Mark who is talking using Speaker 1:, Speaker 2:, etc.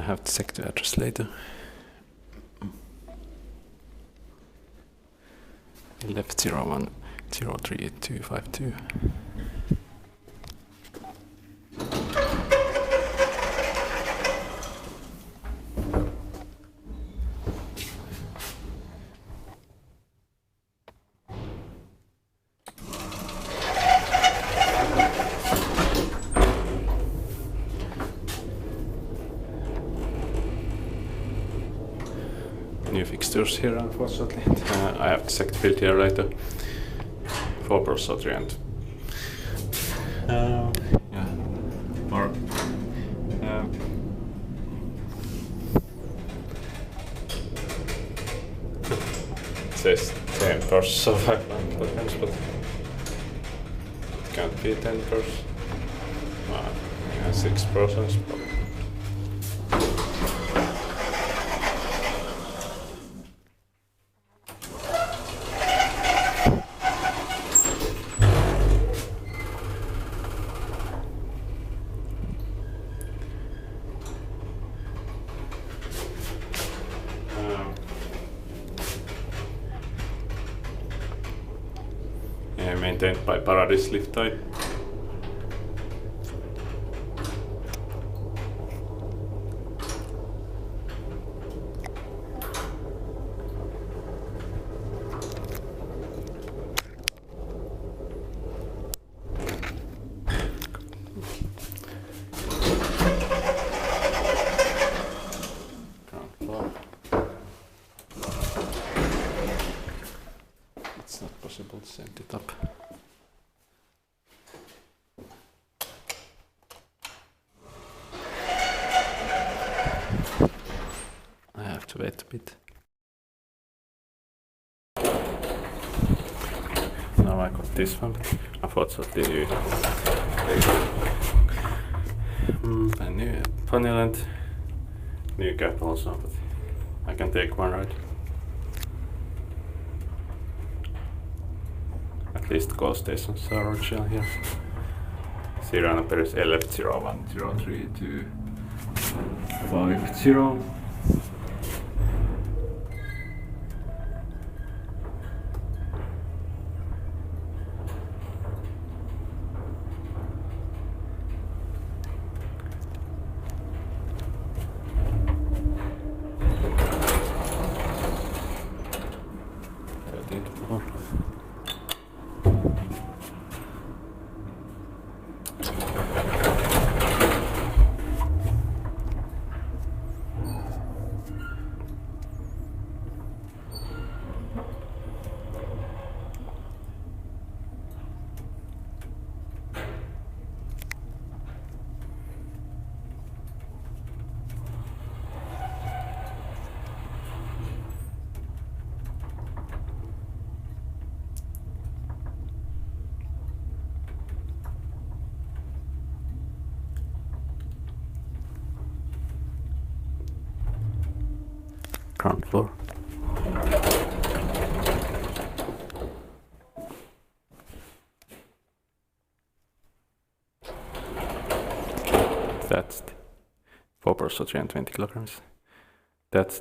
Speaker 1: I have to check the address later. 1101-03252. New fixtures here, unfortunately. I have to check the build here later. 4% rent. Yeah. Or it says 10% of 500 tokens, but it can't be 10%. Yeah, 6%. Maintained by Paradise Lithuania. It's not possible to set it up. I have to wait a bit. Now I got this one, but unfortunately a new panel and new cap also, but I can take one ride. At least call stations are original here. Serial number is LF01-03250. Ground floor. That's 4% 320 kilograms. That's